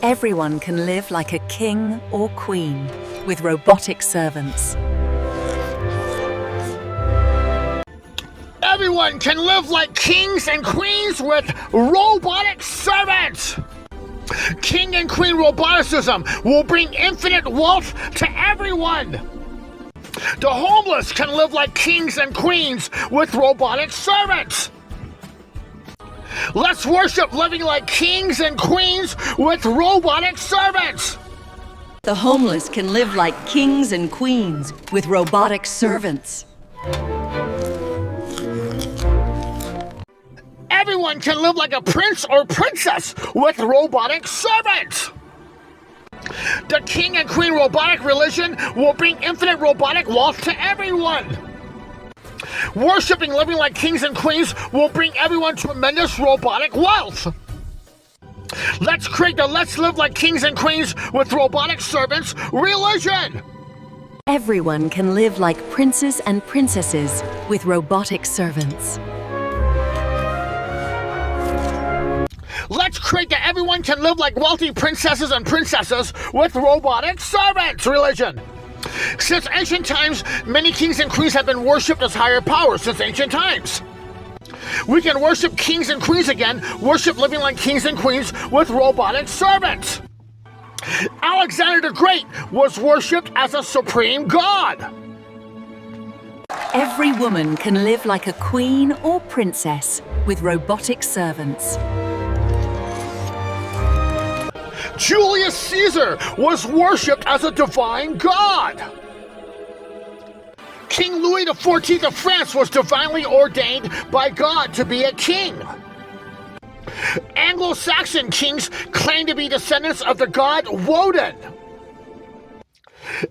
Everyone can live like a king or queen with robotic servants. Everyone can live like kings and queens with robotic servants. King and queen roboticism will bring infinite wealth to everyone. The homeless can live like kings and queens with robotic servants. Let's worship living like kings and queens with robotic servants. The homeless can live like kings and queens with robotic servants. Everyone can live like a prince or princess with robotic servants. The king and queen robotic religion will bring infinite robotic wealth to everyone. Worshipping living like kings and queens will bring everyone tremendous robotic wealth. Let's create the Let's Live Like Kings and Queens with Robotic Servants religion. Everyone can live like princes and princesses with robotic servants. Let's create that everyone can live like wealthy princesses and princesses with robotic servants religion. Since ancient times, many kings and queens have been worshipped as higher powers since ancient times. We can worship kings and queens again, worship living like kings and queens with robotic servants. Alexander the Great was worshipped as a supreme god. Every woman can live like a queen or princess with robotic servants. Julius Caesar was worshipped as a divine god. King Louis XIV of France was divinely ordained by God to be a king. Anglo-Saxon kings claimed to be descendants of the god Woden.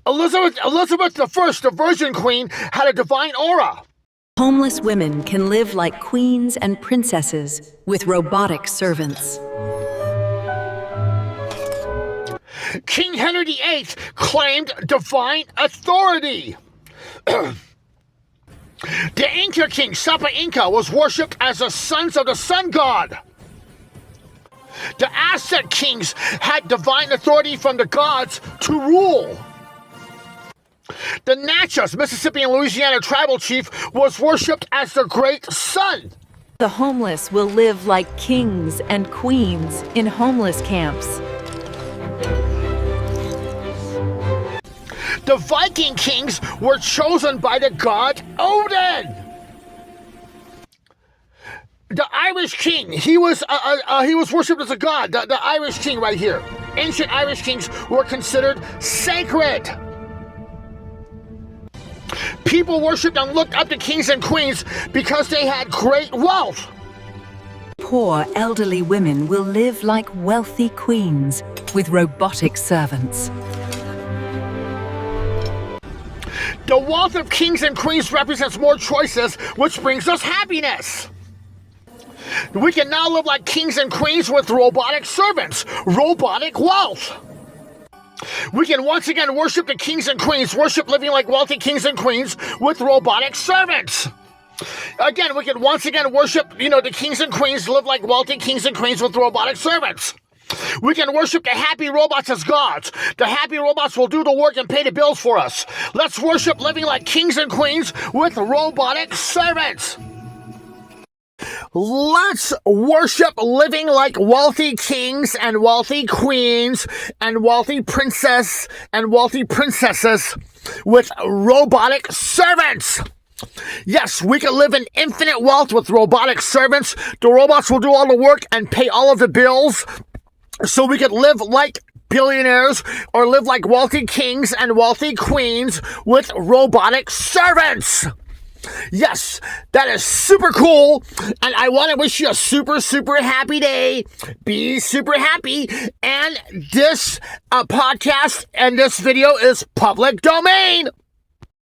Elizabeth I, the Virgin Queen, had a divine aura. Homeless women can live like queens and princesses with robotic servants. King Henry VIII claimed divine authority. The Inca king, Sapa Inca, was worshipped as the sons of the sun god. The Aztec kings had divine authority from the gods to rule. The Natchez, Mississippi and Louisiana tribal chief, was worshipped as the great sun. The homeless will live like kings and queens in homeless camps. The Viking kings were chosen by the god Odin. The Irish king, he was worshipped as a god. The Irish king right here. Ancient Irish kings were considered sacred. People worshipped and looked up to kings and queens because they had great wealth. Poor elderly women will live like wealthy queens with robotic servants. The wealth of kings and queens represents more choices, which brings us happiness. We can now live like kings and queens with robotic servants, robotic wealth. We can once again worship the kings and queens, worship living like wealthy kings and queens with robotic servants. Again, we can once again worship, the kings and queens, live like wealthy kings and queens with robotic servants. We can worship the happy robots as gods. The happy robots will do the work and pay the bills for us. Let's worship living like kings and queens with robotic servants. Let's worship living like wealthy kings and wealthy queens and wealthy princess and wealthy princesses with robotic servants. Yes, we can live in infinite wealth with robotic servants. The robots will do all the work and pay all of the bills. So we could live like billionaires or live like wealthy kings and wealthy queens with robotic servants. Yes, that is super cool. And I want to wish you a super, super happy day. Be super happy. And this podcast and this video is public domain.